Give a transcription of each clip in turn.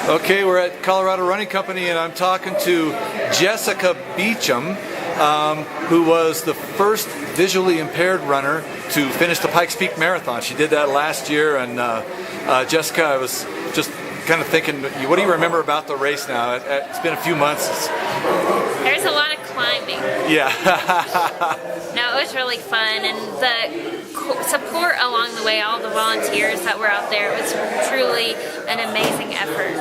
Okay, we're at Colorado Running Company, and I'm talking to Jessica Beechum, who was the first visually impaired runner to finish the Pikes Peak Marathon. She did that last year, and Jessica, I was just kind of thinking, what do you remember about the race now? It's been a few months. There's a lot of climbing. Yeah. No, it was really fun, and the support along the way, all the volunteers that were out there, it was truly an amazing effort.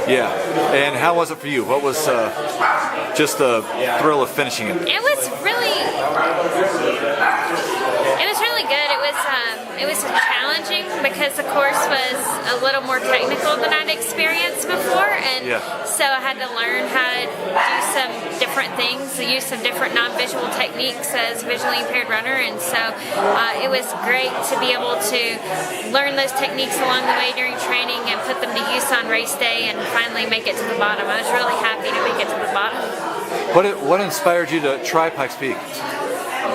Yeah. And how was it for you? What was just the thrill of finishing it? It was really good. It was challenging because the course was a little more technical than I'd experienced before, and so I had to learn how to do some different things, use some different non-visual techniques as a visually impaired runner, and so it was great to be able to learn those techniques along the way during training and put them to use on race day and finally make it to the bottom. I was really happy to make it to the bottom. What inspired you to try Pikes Peak?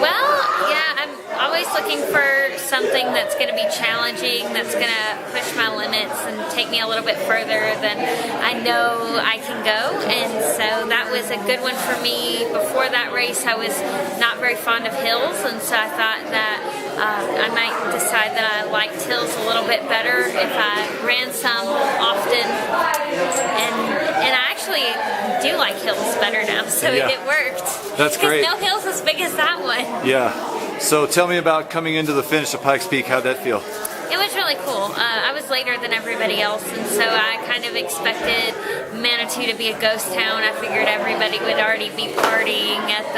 Well, yeah, I'm always looking for something that's going to be challenging, that's going to push my limits and take me a little bit further than I know I can go, and so that was a good one for me. Before that race, I was not very fond of hills, and so I thought that I might decide that I liked hills a little bit better if I ran some often, and I actually do like hills better now, so it worked. That's great. No hills as big as that one. Yeah. So tell me about coming into the finish of Pikes Peak. How'd that feel? It was really cool. I was later than everybody else, and so I kind of expected Manitou to be a ghost town. I figured everybody would already be partying at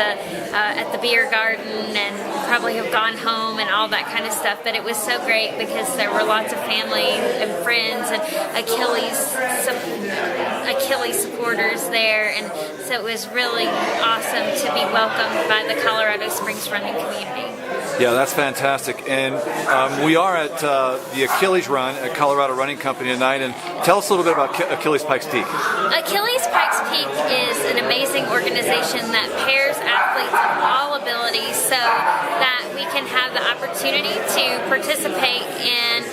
the beer garden and probably have gone home and all that kind of stuff. But it was so great because there were lots of family and friends and Achilles supporters there, and so it was really awesome to be welcomed by the Colorado Springs running community. Yeah, that's fantastic. And we are at the Achilles Run at Colorado Running Company tonight. And tell us a little bit about Achilles Pikes Peak. Achilles Pikes Peak is an amazing organization that pairs athletes of all abilities so that we can have the opportunity to participate in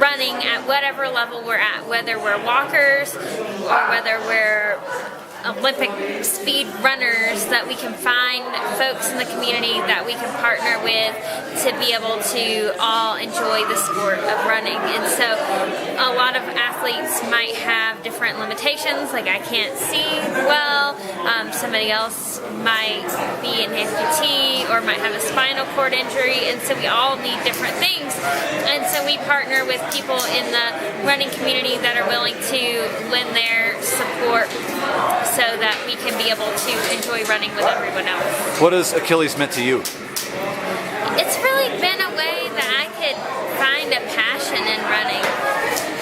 running at whatever level we're at, whether we're walkers or whether we're Olympic speed runners, that we can find folks in the community that we can partner with to be able to all enjoy the sport of running. And so a lot of athletes might have different limitations, like I can't see well, somebody else might be an amputee or might have a spinal cord injury, and so we all need different things. And so we partner with people in the running community that are willing to lend their support so that we can be able to enjoy running with everyone else. What has Achilles meant to you? It's really been a way that I could find a passion in running.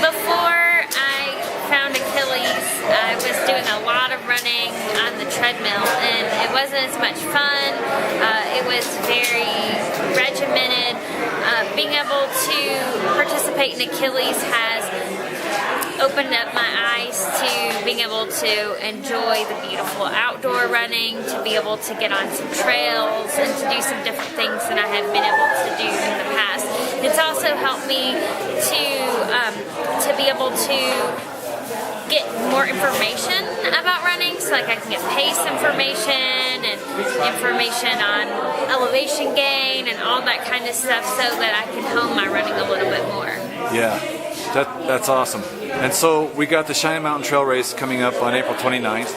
Before I found Achilles, I was doing a lot of running on the treadmill, and it wasn't as much fun. It was very regimented. Being able to participate in Achilles has opened up my eyes to being able to enjoy the beautiful outdoor running, to be able to get on some trails and to do some different things than I had been able to do in the past. It's also helped me to be able to get more information about running, so like I can get pace information and information on elevation gain and all that kind of stuff so that I can hone my running a little bit more. Yeah. That's awesome. And so we got the Cheyenne Mountain Trail Race coming up on April 29th,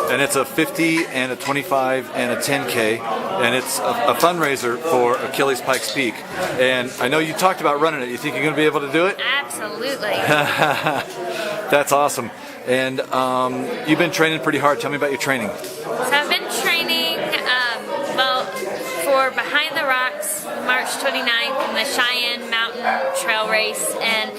and it's a 50 and a 25 and a 10K, and it's a fundraiser for Achilles Pikes Peak. And I know you talked about running it. You think you're going to be able to do it? Absolutely. That's awesome. And you've been training pretty hard. Tell me about your training. So I've been training, for Behind the Rocks, March 29th, and the Cheyenne Mountain Trail Race, and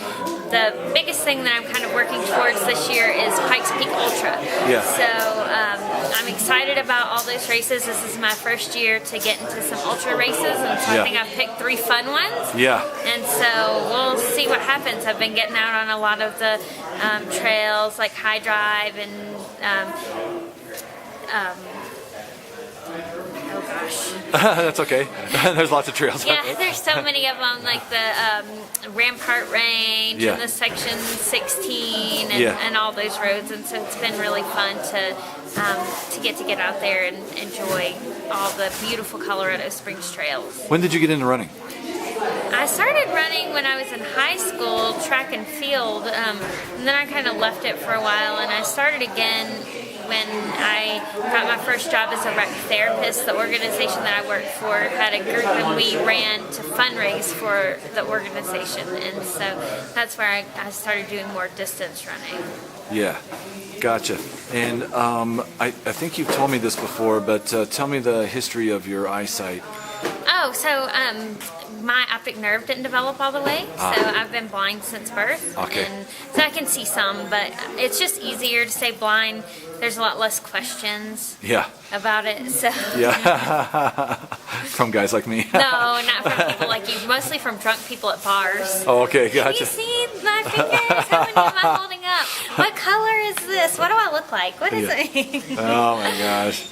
the biggest thing that I'm kind of working towards this year is Pikes Peak Ultra. Yeah. So I'm excited about all those races. This is my first year to get into some ultra races, and so I think I've picked 3 fun ones. Yeah. And so we'll see what happens. I've been getting out on a lot of the trails like High Drive and gosh. That's okay. There's lots of trails. Yeah, there's so many of them, like the Rampart Range and the Section 16 and all those roads, and so it's been really fun to get out there and enjoy all the beautiful Colorado Springs trails. When did you get into running? I started running when I was in high school, track and field, and then I kind of left it for a while, and I started again when I got my first job as a rec therapist. The organization that I worked for had a group, and we ran to fundraise for the organization, and so that's where I started doing more distance running. Yeah, gotcha. And I think you've told me this before, but tell me the history of your eyesight. Oh, so my optic nerve didn't develop all the way, so I've been blind since birth. Okay. And so I can see some, but it's just easier to say blind. There's a lot less questions about it. So yeah. From guys like me. No, not from people like you. Mostly from drunk people at bars. Oh, okay, gotcha. Can you see my fingers? How many am I holding up? What color is this? What do I look like? What is it? Oh my gosh.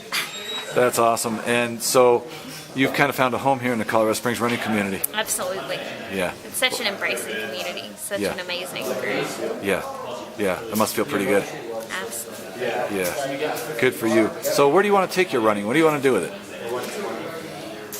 That's awesome. And so you've kind of found a home here in the Colorado Springs running community. Absolutely. Yeah. It's such an embracing community, such an amazing group. Yeah. Yeah. It must feel pretty good. Absolutely. Yeah. Good for you. So where do you want to take your running? What do you want to do with it?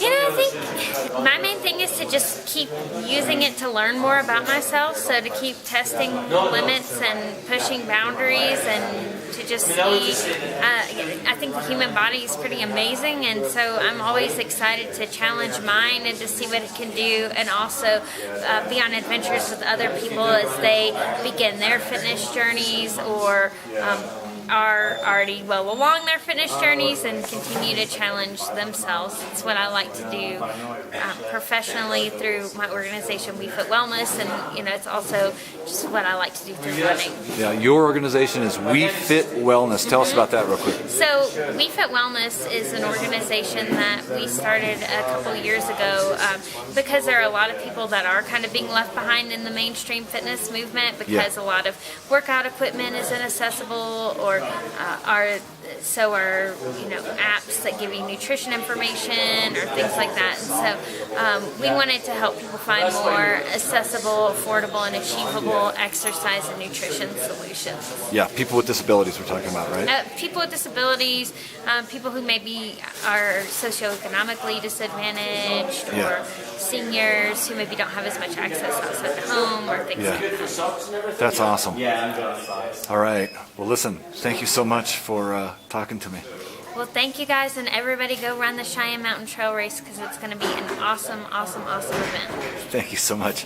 You know, I think my main thing is to just keep using it to learn more about myself, so to keep testing limits and pushing boundaries, and to just see, I think the human body is pretty amazing, and so I'm always excited to challenge mine and to see what it can do, and also be on adventures with other people as they begin their fitness journeys or are already well along their fitness journeys and continue to challenge themselves. It's what I like to do professionally through my organization, We Fit Wellness, and you know, it's also just what I like to do through running. Yeah, your organization is We Fit Wellness. Tell us about that real quick. So We Fit Wellness is an organization that we started a couple years ago because there are a lot of people that are kind of being left behind in the mainstream fitness movement because a lot of workout equipment is inaccessible, or are apps that give you nutrition information or things like that. And so we wanted to help people find more accessible, affordable, and achievable exercise and nutrition solutions. Yeah, people with disabilities we're talking about, right? People with disabilities, people who maybe are socioeconomically disadvantaged, or seniors who maybe don't have as much access outside the home or things like that. That's awesome. All right. Well, listen, thank you so much for talking to me. Well, thank you guys, and everybody go run the Cheyenne Mountain Trail Race because it's going to be an awesome, awesome, awesome event. Thank you so much.